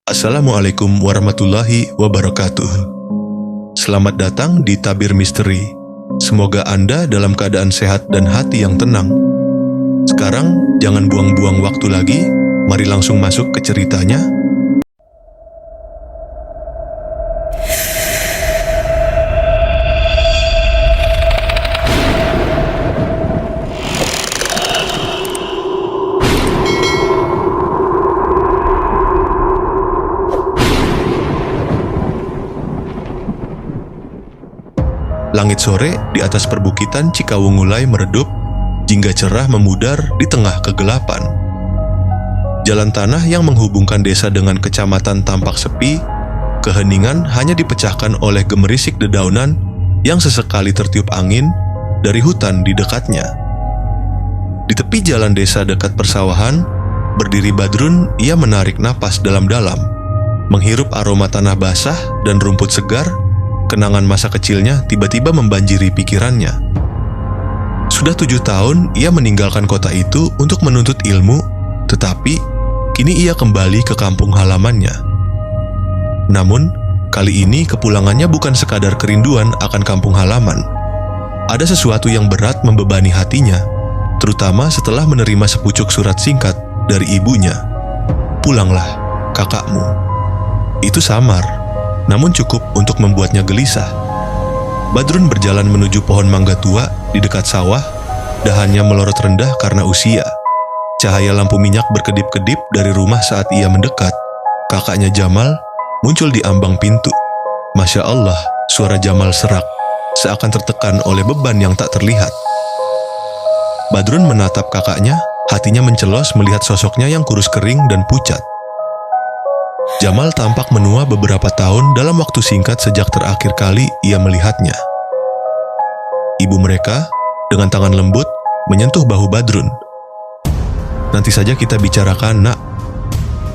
Assalamualaikum warahmatullahi wabarakatuh. Selamat datang di Tabir Misteri. Semoga Anda dalam keadaan sehat dan hati yang tenang. Sekarang jangan buang-buang waktu lagi. Mari langsung masuk ke ceritanya. Langit sore di atas perbukitan Cikawungulai meredup, jingga cerah memudar di tengah kegelapan. Jalan tanah yang menghubungkan desa dengan kecamatan tampak sepi, keheningan hanya dipecahkan oleh gemerisik dedaunan yang sesekali tertiup angin dari hutan di dekatnya. Di tepi jalan desa dekat persawahan, berdiri Badrun. Ia menarik napas dalam-dalam, menghirup aroma tanah basah dan rumput segar. Kenangan masa kecilnya tiba-tiba membanjiri pikirannya. Sudah 7 tahun ia meninggalkan kota itu untuk menuntut ilmu, tetapi kini ia kembali ke kampung halamannya. Namun, kali ini kepulangannya bukan sekadar kerinduan akan kampung halaman. Ada sesuatu yang berat membebani hatinya, terutama setelah menerima sepucuk surat singkat dari ibunya. "Pulanglah, kakakmu." Itu samar, namun cukup untuk membuatnya gelisah. Badrun berjalan menuju pohon mangga tua di dekat sawah, dahannya melorot rendah karena usia. Cahaya lampu minyak berkedip-kedip dari rumah saat ia mendekat. Kakaknya Jamal muncul di ambang pintu. Masya Allah, suara Jamal serak, seakan tertekan oleh beban yang tak terlihat. Badrun menatap kakaknya, hatinya mencelos melihat sosoknya yang kurus kering dan pucat. Jamal tampak menua beberapa tahun dalam waktu singkat sejak terakhir kali ia melihatnya. Ibu mereka, dengan tangan lembut, menyentuh bahu Badrun. "Nanti saja kita bicarakan, nak.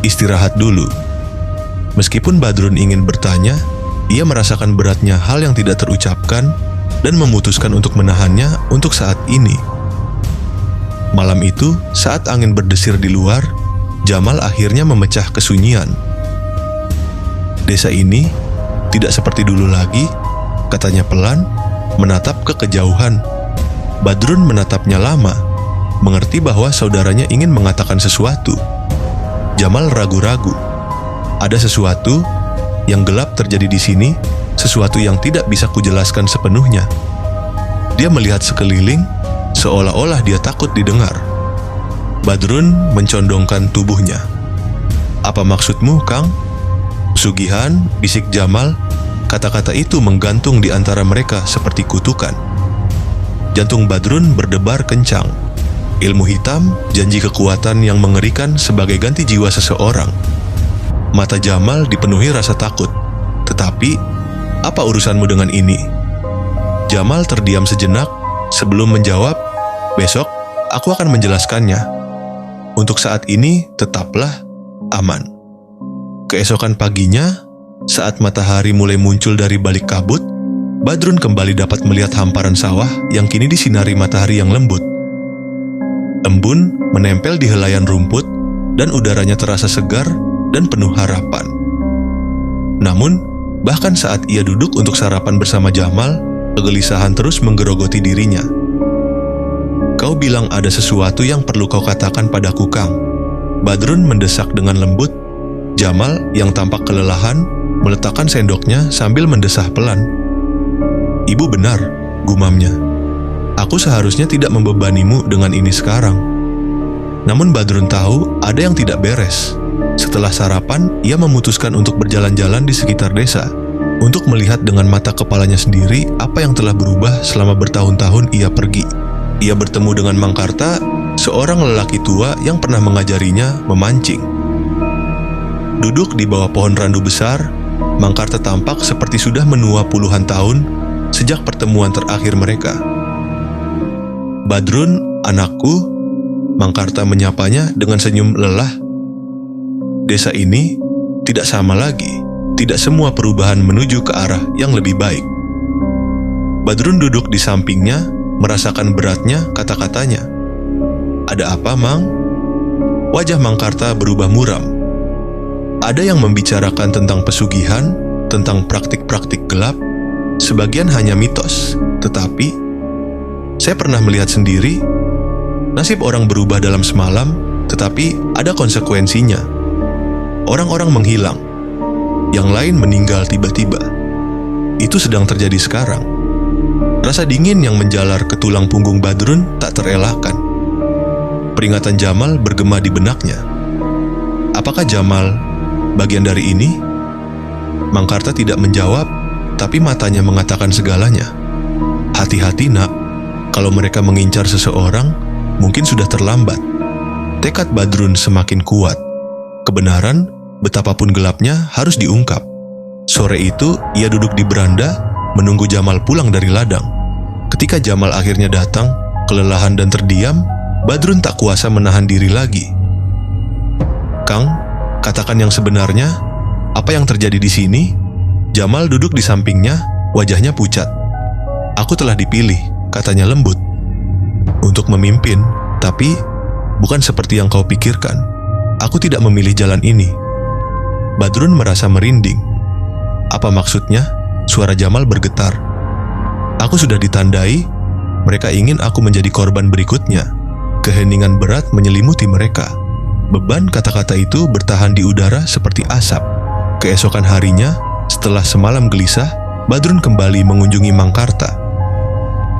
Istirahat dulu." Meskipun Badrun ingin bertanya, ia merasakan beratnya hal yang tidak terucapkan dan memutuskan untuk menahannya untuk saat ini. Malam itu, saat angin berdesir di luar, Jamal akhirnya memecah kesunyian. "Desa ini tidak seperti dulu lagi," katanya pelan, menatap ke kejauhan. Badrun menatapnya lama, mengerti bahwa saudaranya ingin mengatakan sesuatu. Jamal ragu-ragu. "Ada sesuatu yang gelap terjadi di sini, sesuatu yang tidak bisa kujelaskan sepenuhnya." Dia melihat sekeliling, seolah-olah dia takut didengar. Badrun mencondongkan tubuhnya. "Apa maksudmu, Kang?" "Pesugihan," bisik Jamal. Kata-kata itu menggantung di antara mereka seperti kutukan. Jantung Badrun berdebar kencang. Ilmu hitam, janji kekuatan yang mengerikan sebagai ganti jiwa seseorang. Mata Jamal dipenuhi rasa takut. "Tetapi, apa urusanmu dengan ini?" Jamal terdiam sejenak sebelum menjawab, "Besok, aku akan menjelaskannya. Untuk saat ini, tetaplah aman." Keesokan paginya, saat matahari mulai muncul dari balik kabut, Badrun kembali dapat melihat hamparan sawah yang kini disinari matahari yang lembut. Embun menempel di helaian rumput dan udaranya terasa segar dan penuh harapan. Namun, bahkan saat ia duduk untuk sarapan bersama Jamal, kegelisahan terus menggerogoti dirinya. "Kau bilang ada sesuatu yang perlu kau katakan padaku, Kang." Badrun mendesak dengan lembut. Jamal yang tampak kelelahan meletakkan sendoknya sambil mendesah pelan. "Ibu benar," gumamnya. "Aku seharusnya tidak membebanimu dengan ini sekarang." Namun Badrun tahu ada yang tidak beres. Setelah sarapan, ia memutuskan untuk berjalan-jalan di sekitar desa, untuk melihat dengan mata kepalanya sendiri apa yang telah berubah selama bertahun-tahun ia pergi. Ia bertemu dengan Mangkarta, seorang lelaki tua yang pernah mengajarinya memancing. Duduk di bawah pohon randu besar, Mangkarta tampak seperti sudah menua puluhan tahun sejak pertemuan terakhir mereka. "Badrun, anakku," Mangkarta menyapanya dengan senyum lelah. "Desa ini tidak sama lagi. Tidak semua perubahan menuju ke arah yang lebih baik." Badrun duduk di sampingnya, merasakan beratnya kata-katanya. "Ada apa, Mang?" Wajah Mangkarta berubah muram. Ada yang membicarakan tentang pesugihan, tentang praktik-praktik gelap, sebagian hanya mitos. Tetapi, saya pernah melihat sendiri, nasib orang berubah dalam semalam, tetapi ada konsekuensinya. Orang-orang menghilang, yang lain meninggal tiba-tiba. Itu sedang terjadi sekarang. Rasa dingin yang menjalar ke tulang punggung Badrun tak terelakkan. Peringatan Jamal bergema di benaknya. Apakah Jamal bagian dari ini? Mangkarta tidak menjawab, tapi matanya mengatakan segalanya. Hati-hati nak, kalau mereka mengincar seseorang, mungkin sudah terlambat. Tekad Badrun semakin kuat. Kebenaran, betapapun gelapnya, harus diungkap. Sore itu, ia duduk di beranda, menunggu Jamal pulang dari ladang. Ketika Jamal akhirnya datang, kelelahan dan terdiam, Badrun tak kuasa menahan diri lagi. "Kang, katakan yang sebenarnya, apa yang terjadi di sini?" Jamal duduk di sampingnya, wajahnya pucat. "Aku telah dipilih," katanya lembut, "untuk memimpin, tapi bukan seperti yang kau pikirkan. Aku tidak memilih jalan ini." Badrun merasa merinding. "Apa maksudnya?" Suara Jamal bergetar. "Aku sudah ditandai, mereka ingin aku menjadi korban berikutnya." Keheningan berat menyelimuti mereka. Beban kata-kata itu bertahan di udara seperti asap. Keesokan harinya, setelah semalam gelisah, Badrun kembali mengunjungi Mangkarta.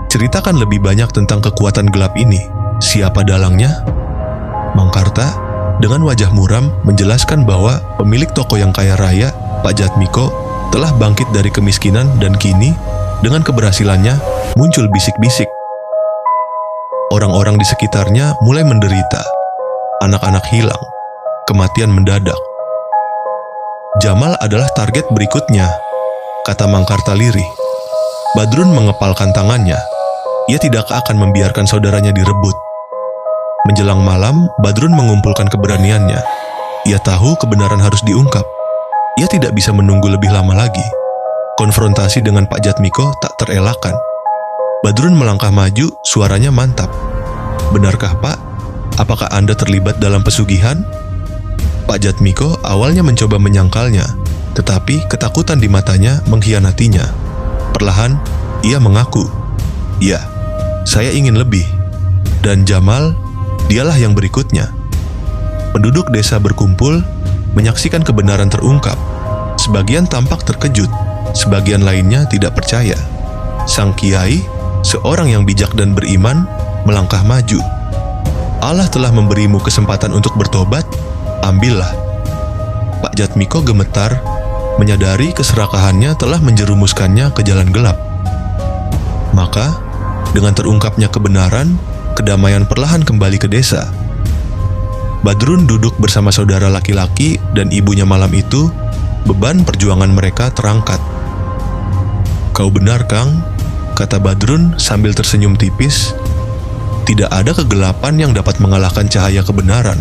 "Ceritakan lebih banyak tentang kekuatan gelap ini. Siapa dalangnya?" Mangkarta, dengan wajah muram, menjelaskan bahwa pemilik toko yang kaya raya, Pak Jatmiko, telah bangkit dari kemiskinan dan kini, dengan keberhasilannya, muncul bisik-bisik. Orang-orang di sekitarnya mulai menderita. Anak-anak hilang. Kematian mendadak. "Jamal adalah target berikutnya," kata Mangkarta lirih. Badrun mengepalkan tangannya. Ia tidak akan membiarkan saudaranya direbut. Menjelang malam, Badrun mengumpulkan keberaniannya. Ia tahu kebenaran harus diungkap. Ia tidak bisa menunggu lebih lama lagi. Konfrontasi dengan Pak Jatmiko tak terelakkan. Badrun melangkah maju, suaranya mantap. "Benarkah Pak? Apakah Anda terlibat dalam pesugihan?" Pak Jatmiko awalnya mencoba menyangkalnya, tetapi ketakutan di matanya mengkhianatinya. Perlahan, ia mengaku, "Ya, saya ingin lebih. Dan Jamal, dialah yang berikutnya." Penduduk desa berkumpul, menyaksikan kebenaran terungkap. Sebagian tampak terkejut, sebagian lainnya tidak percaya. Sang kiai, seorang yang bijak dan beriman, melangkah maju. "Allah telah memberimu kesempatan untuk bertobat, ambillah." Pak Jatmiko gemetar, menyadari keserakahannya telah menjerumuskannya ke jalan gelap. Maka, dengan terungkapnya kebenaran, kedamaian perlahan kembali ke desa. Badrun duduk bersama saudara laki-laki dan ibunya malam itu, beban perjuangan mereka terangkat. "Kau benar, Kang," kata Badrun sambil tersenyum tipis. "Tidak ada kegelapan yang dapat mengalahkan cahaya kebenaran."